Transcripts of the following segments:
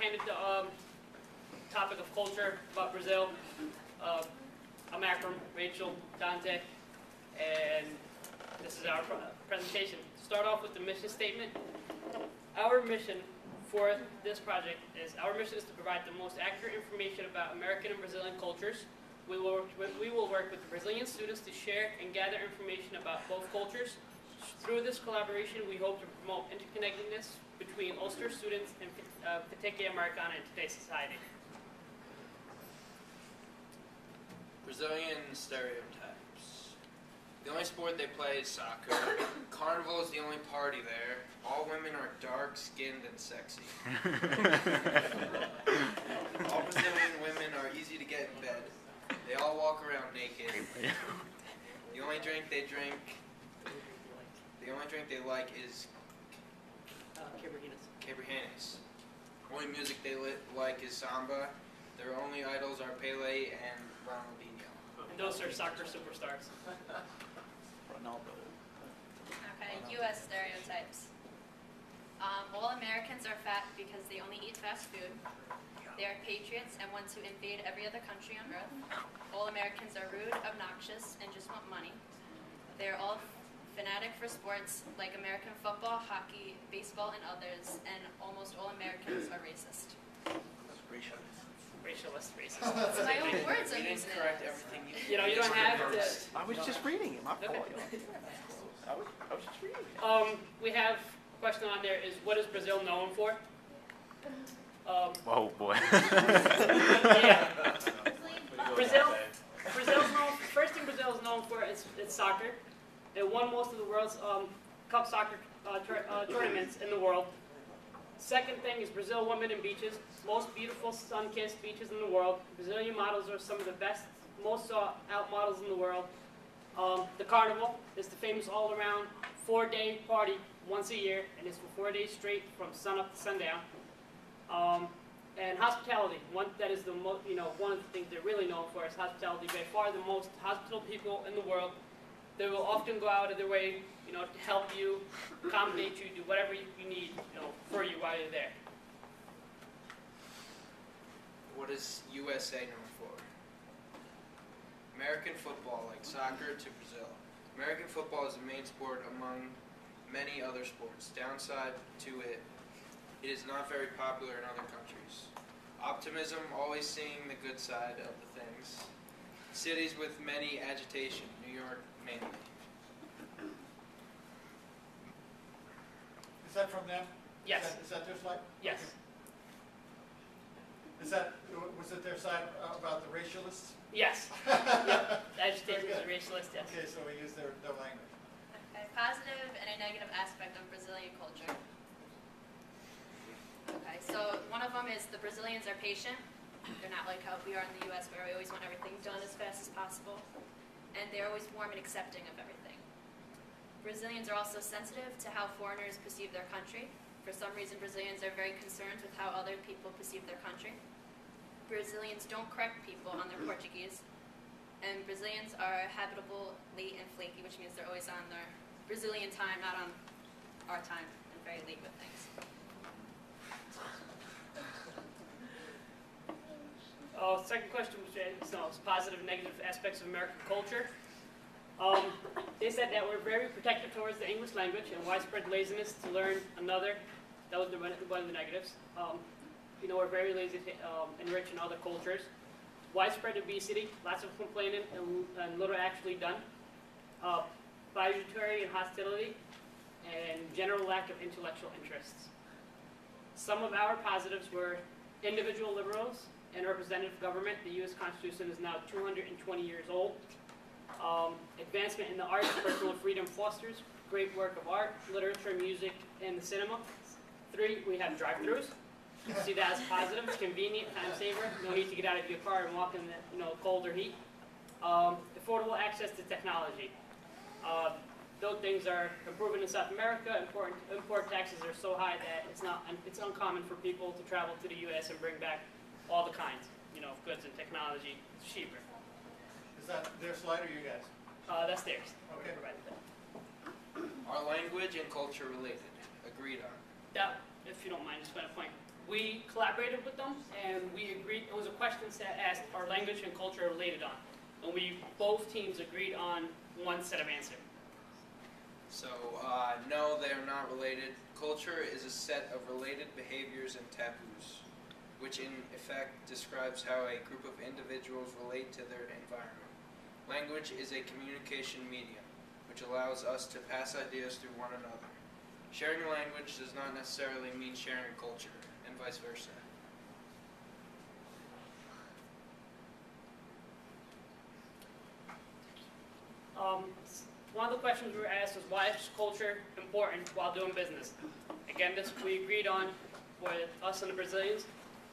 handed the topic of culture about Brazil. I'm Akram, Rachel, Dante, and this is our presentation. To start off with the mission statement, our mission for this project is, to provide the most accurate information about American and Brazilian cultures. We will work with the Brazilian students to share and gather information about both cultures. Through this collaboration, we hope to promote interconnectedness between Ulster students and FATEC Americana in today's society. Brazilian stereotypes. The only sport they play is soccer. Carnival is the only party there. All women are dark-skinned and sexy. All Brazilian women are easy to get in bed. They all walk around naked. The only drink they like is Quebrahinas. Only music they like is samba. Their only idols are Pele and Ronaldinho. And those are soccer superstars. Ronaldo. Okay, U.S. stereotypes. All Americans are fat because they only eat fast food. They are patriots and want to invade every other country on earth. All Americans are rude, obnoxious, and just want money. They are all fanatic for sports like American football, hockey, baseball, and others, and almost all Americans are racist. Racialist, racist. It's my own words I'm You using. didn't correct everything You know, you don't have to. I was just reading it. My fault. Okay. I was just reading it. We have a question on there is, what is Brazil known for? Oh boy. Yeah. Brazil's known, first thing Brazil is known for is soccer. They won most of the world's cup soccer tournaments in the world. Second thing is Brazil women and beaches. Most beautiful sun-kissed beaches in the world. Brazilian models are some of the best, most sought-out models in the world. The carnival is the famous all-around 4-day party once a year, and it's for 4 days straight from sun up to sundown. And hospitality, one that is the most, one of the things they're really known for is hospitality. By far the most hospitable people in the world. They will often go out of their way, to help you, accommodate you, do whatever you need, for you while you're there. What is USA known for? American football, like soccer to Brazil. American football is the main sport among many other sports. Downside to it, it is not very popular in other countries. Optimism, always seeing the good side of the things. Cities with many agitation, New York mainly. Is that from them? Yes. Is that their slide? Yes. Was it their side about the racialists? Yes. Yep. Agitation is a racialist, yes. Okay, so we use their language. A positive and a negative aspect of Brazilian culture. Okay, so one of them is the Brazilians are patient. They're not like how we are in the U.S. where we always want everything done as fast as possible. And they're always warm and accepting of everything. Brazilians are also sensitive to how foreigners perceive their country. For some reason, Brazilians are very concerned with how other people perceive their country. Brazilians don't correct people on their Portuguese. And Brazilians are habitually late and flaky, which means they're always on their Brazilian time, not on our time, and very late with things. Second question was positive and negative aspects of American culture. They said that we're very protective towards the English language and widespread laziness to learn another. That was one of the negatives. We're very lazy to enrich in other cultures. Widespread obesity, lots of complaining and little actually done. Bigotry and hostility, and general lack of intellectual interests. Some of our positives were individual liberals and representative government. The U.S. Constitution is now 220 years old. Advancement in the arts, personal freedom fosters great work of art, literature, music, and the cinema. 3, we have drive-thrus. See that as positive. It's convenient, time saver. No need to get out of your car and walk in the cold or heat. Affordable access to technology. Those things are improving in South America. Import taxes are so high that it's uncommon for people to travel to the U.S. and bring back all the kinds, goods and technology. It's cheaper. Is that their slide or you guys? That's theirs. Okay. Are language and culture related? Agreed on. That, if you don't mind, just want to point. We collaborated with them, and we agreed, it was a question set asked, are language and culture related on? And both teams agreed on one set of answers. So, no, they are not related. Culture is a set of related behaviors and taboos, which in effect describes how a group of individuals relate to their environment. Language is a communication medium, which allows us to pass ideas through one another. Sharing language does not necessarily mean sharing culture, and vice versa. One of the questions we were asked was, why is culture important while doing business? Again, this we agreed on with us and the Brazilians.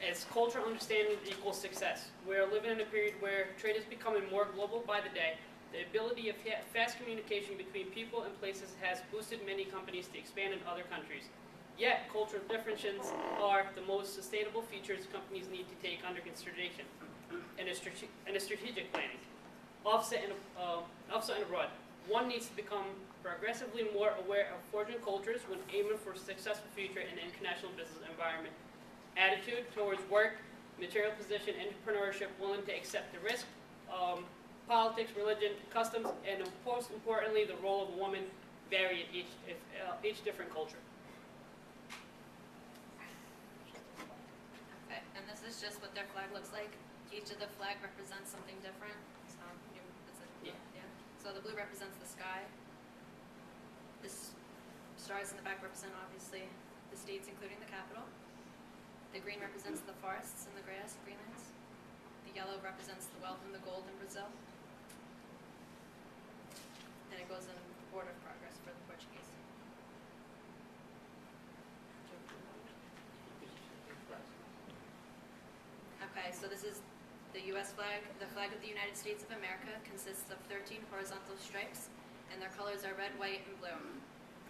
It's cultural understanding equals success. We're living in a period where trade is becoming more global by the day. The ability of fast communication between people and places has boosted many companies to expand in other countries. Yet, cultural differences are the most sustainable features companies need to take under consideration in a strategic planning. Offset and abroad. One needs to become progressively more aware of forging cultures when aiming for a successful future in an international business environment. Attitude towards work, material position, entrepreneurship, willing to accept the risk, politics, religion, customs, and most importantly, the role of a woman vary in each different culture. Okay, and this is just what their flag looks like. Each of the flag represents something different. So, yeah. So the blue represents the sky. The stars in the back represent, obviously, the states, including the capital. The green represents the forests and the grass, Greenlands. The yellow represents the wealth and the gold in Brazil. And it goes in order of progress for the Portuguese. Okay, so this is the U.S. flag. The flag of the United States of America consists of 13 horizontal stripes, and their colors are red, white, and blue.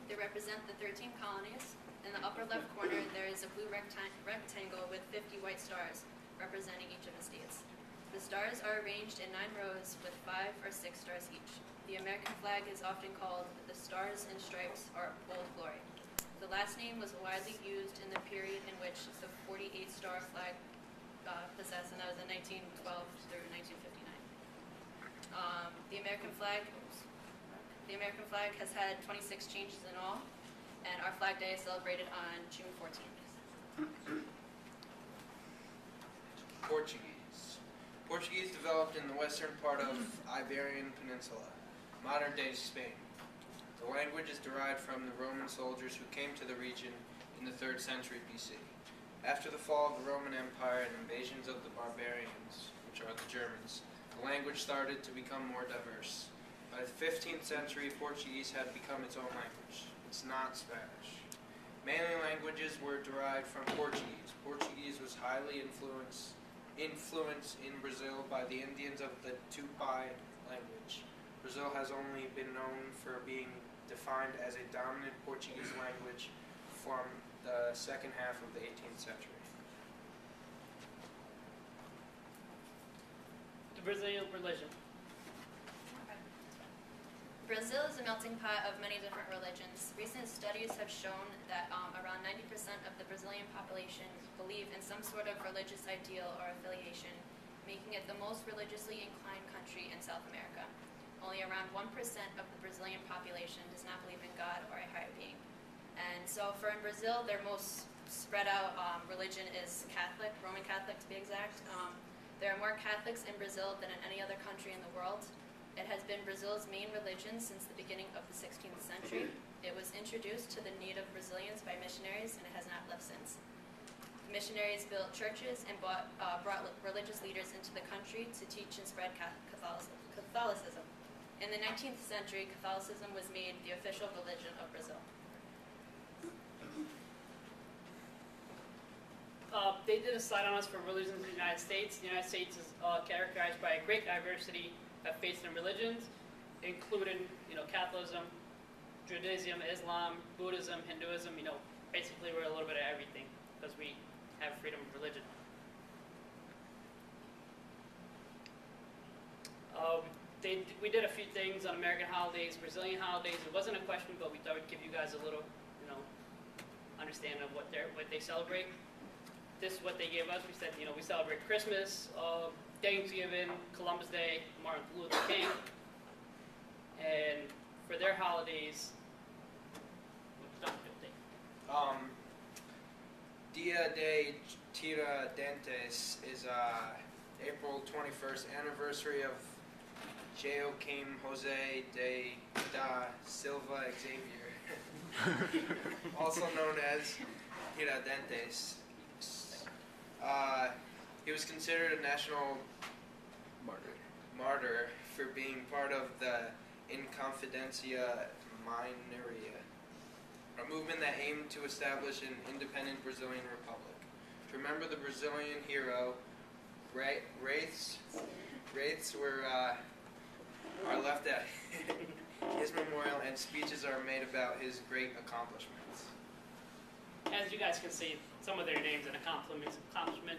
They represent the 13 colonies. In the upper left corner, there is a blue rectangle with 50 white stars, representing each of the states. The stars are arranged in 9 rows with 5 or 6 stars each. The American flag is often called the Stars and Stripes, or Old Glory. The last name was widely used in the period in which the 48-star flag possessed, and that was in 1912 through 1959. The American flag has had 26 changes in all, and our Flag Day is celebrated on June 14th. Portuguese developed in the western part of Iberian Peninsula, modern-day Spain. The language is derived from the Roman soldiers who came to the region in the 3rd century BC. After the fall of the Roman Empire and invasions of the barbarians, which are the Germans, the language started to become more diverse. By the 15th century, Portuguese had become its own language. It's not Spanish. Mainly languages were derived from Portuguese. Portuguese was highly influenced in Brazil by the Indians of the Tupi language. Brazil has only been known for being defined as a dominant Portuguese language from the second half of the 18th century. The Brazilian religion. Brazil is a melting pot of many different religions. Recent studies have shown that around 90% of the Brazilian population believe in some sort of religious ideal or affiliation, making it the most religiously inclined country in South America. Only around 1% of the Brazilian population does not believe in God or a higher being. And so in Brazil, their most spread out religion is Catholic, Roman Catholic to be exact. There are more Catholics in Brazil than in any other country in the world. It has been Brazil's main religion since the beginning of the 16th century. It was introduced to the native Brazilians by missionaries, and it has not left since. Missionaries built churches and brought religious leaders into the country to teach and spread Catholicism. In the 19th century, Catholicism was made the official religion of Brazil. They did a slide on us for religions in the United States. The United States is characterized by a great diversity of faiths and religions, including, Catholicism, Judaism, Islam, Buddhism, Hinduism. Basically we're a little bit of everything because we have freedom of religion. We did a few things on American holidays, Brazilian holidays. It wasn't a question, but we thought we'd give you guys a little, understanding of what they celebrate. this is what they gave us. We said, we celebrate Christmas, Thanksgiving, Columbus Day, Martin Luther King, and for their holidays, Dia de Tiradentes is April 21st anniversary of Joaquim Jose de da Silva Xavier, also known as Tiradentes. He was considered a national martyr for being part of the Inconfidencia Minoria, a movement that aimed to establish an independent Brazilian republic. To remember the Brazilian hero, wreaths are left at his memorial, and speeches are made about his great accomplishments. As you guys can see, some of their names and accomplishments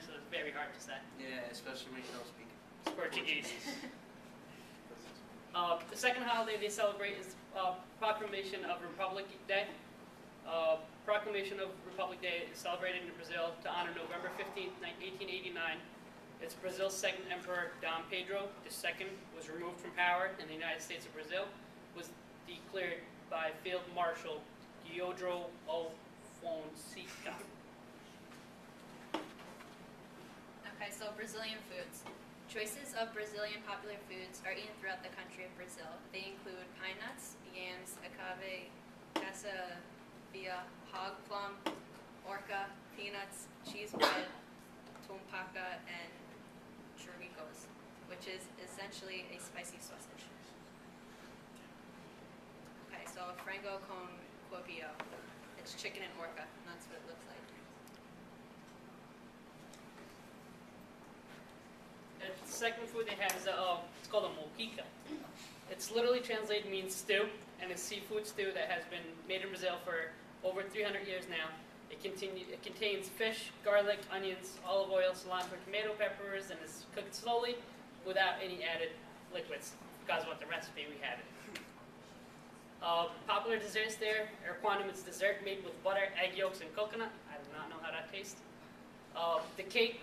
are very hard to say. Yeah, especially when you don't speak Portuguese. The second holiday they celebrate is Proclamation of Republic Day. Proclamation of Republic Day is celebrated in Brazil to honor November 15th, 1889. It's Brazil's second emperor, Dom Pedro II, was removed from power, and the United States of Brazil was declared by Field Marshal Teodoro Fonseca. Okay, so Brazilian foods. Choices of Brazilian popular foods are eaten throughout the country of Brazil. They include pine nuts, yams, agave, cassavia, hog plum, orca, peanuts, cheese bread, tumpaca, and churricos, which is essentially a spicy sausage. Okay, so frango con copio. It's chicken and orca, and that's what it looks like. The second food they have is it's called a moqueca. It's literally translated means stew, and it's seafood stew that has been made in Brazil for over 300 years now. It contains fish, garlic, onions, olive oil, cilantro, tomato peppers, and is cooked slowly without any added liquids because of what the recipe we had. Popular desserts there are Quantum's dessert made with butter, egg yolks, and coconut. I do not know how that tastes. The cake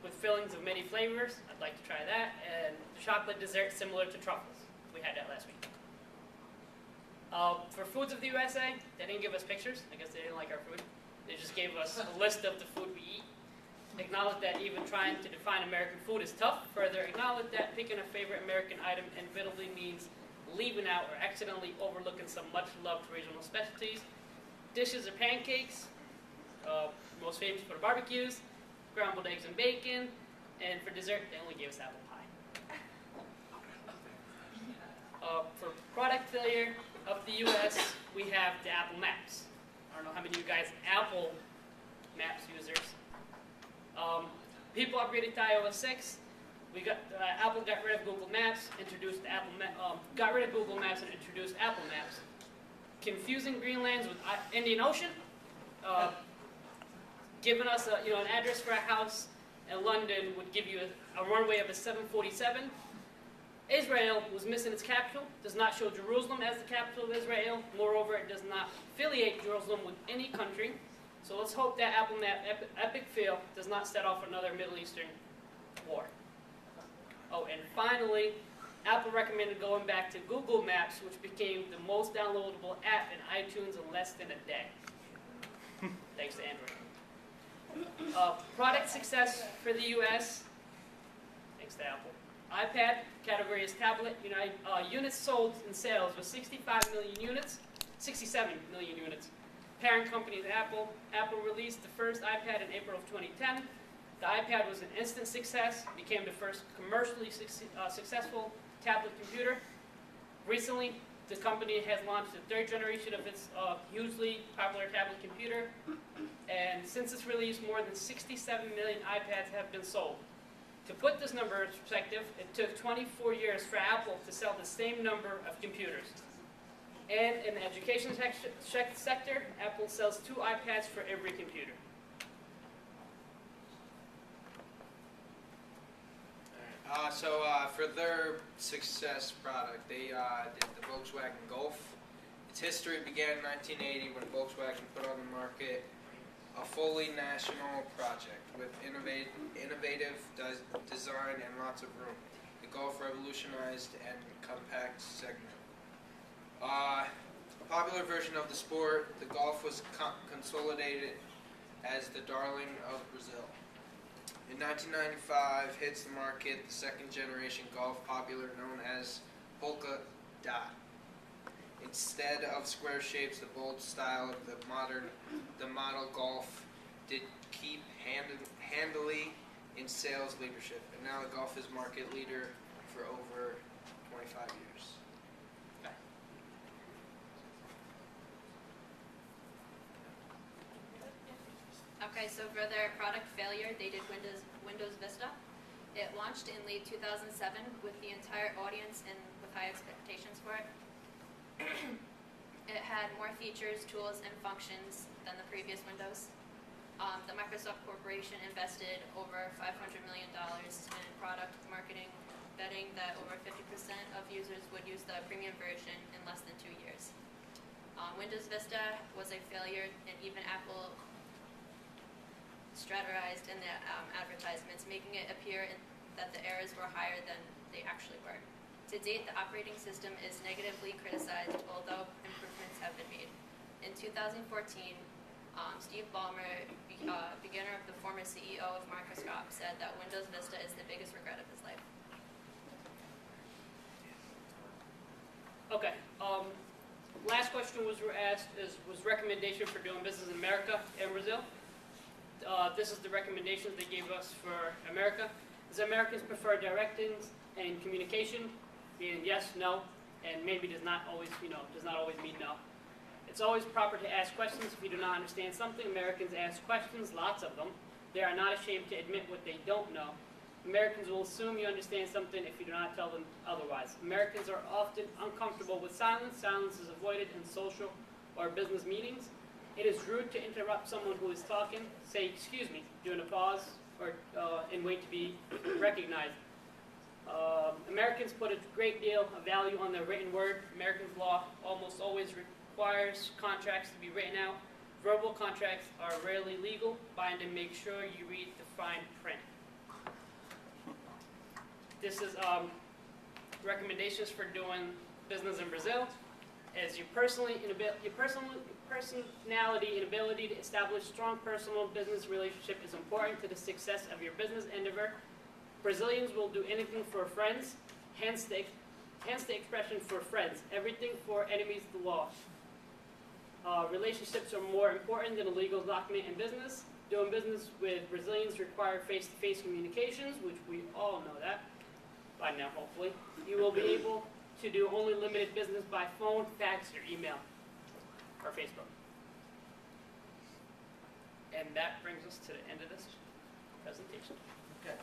with fillings of many flavors. I'd like to try that. And chocolate dessert similar to truffles. We had that last week. For foods of the USA, they didn't give us pictures. I guess they didn't like our food. They just gave us a list of the food we eat. Acknowledge that even trying to define American food is tough. Further, acknowledge that picking a favorite American item inevitably means leaving out or accidentally overlooking some much-loved regional specialties. Dishes are pancakes, most famous for the barbecues, scrambled eggs and bacon, and for dessert, they only gave us apple pie. For product failure of the U.S., we have the Apple Maps. I don't know how many of you guys are Apple Maps users. People upgraded to iOS 6. Apple got rid of Google Maps, got rid of Google Maps and introduced Apple Maps. Confusing Greenlands with Indian Ocean, giving us an address for a house in London would give you a runway of a 747. Israel was missing its capital, does not show Jerusalem as the capital of Israel. Moreover, it does not affiliate Jerusalem with any country. So let's hope that Apple Map epic fail does not set off another Middle Eastern war. Oh, and finally, Apple recommended going back to Google Maps, which became the most downloadable app in iTunes in less than a day. Thanks to Android. Product success for the U.S. Thanks to Apple. iPad category is tablet. Units sold in sales was 67 million units. Parent company is Apple. Apple released the first iPad in April of 2010. The iPad was an instant success, became the first commercially successful tablet computer. Recently, the company has launched the third generation of its hugely popular tablet computer. And since its release, more than 67 million iPads have been sold. To put this number in perspective, it took 24 years for Apple to sell the same number of computers. And in the education sector, Apple sells 2 iPads for every computer. For their success product, they did the Volkswagen Golf. Its history began in 1980 when Volkswagen put on the market a fully national project with innovative design and lots of room. The golf revolutionized and compact segment. A popular version of the sport, the golf was consolidated as the darling of Brazil. In 1995, hits the market the second generation golf, popular known as polka dot. Instead of square shapes, the bold style of the model golf did keep handily in sales leadership, and now the golf is market leader for over 25 years. Okay, so for their product failure, they did Windows Vista. It launched in late 2007 with the entire audience and with high expectations for it. It had more features, tools, and functions than the previous Windows. The Microsoft Corporation invested over $500 million in product marketing, betting that over 50% of users would use the premium version in less than 2 years. Windows Vista was a failure, and even Apple strategized in the advertisements, making it appear that the errors were higher than they actually were. To date, the operating system is negatively criticized, although improvements have been made. In 2014, Steve Ballmer, beginner of the former CEO of Microsoft, said that Windows Vista is the biggest regret of his life. Okay. Last question was recommendation for doing business in America and Brazil. This is the recommendations they gave us for America. As Americans prefer directions and communication, meaning yes, no, and maybe does not always mean no. It's always proper to ask questions if you do not understand something. Americans ask questions, lots of them. They are not ashamed to admit what they don't know. Americans will assume you understand something if you do not tell them otherwise. Americans are often uncomfortable with silence. Silence is avoided in social or business meetings. It is rude to interrupt someone who is talking. Say, excuse me, during a pause, or and wait to be recognized. Americans put a great deal of value on their written word. Americans' law almost always requires contracts to be written out. Verbal contracts are rarely legal. Bind and make sure you read the fine print. This is recommendations for doing business in Brazil. As your personality and ability to establish strong personal business relationship is important to the success of your business endeavor. Brazilians will do anything for friends, hence the expression for friends. Everything for enemies the law. Relationships are more important than a legal document in business. Doing business with Brazilians require face-to-face communications, which we all know that by now, hopefully. You will be able to do only limited business by phone, fax, or email, or Facebook. And that brings us to the end of this presentation. Okay.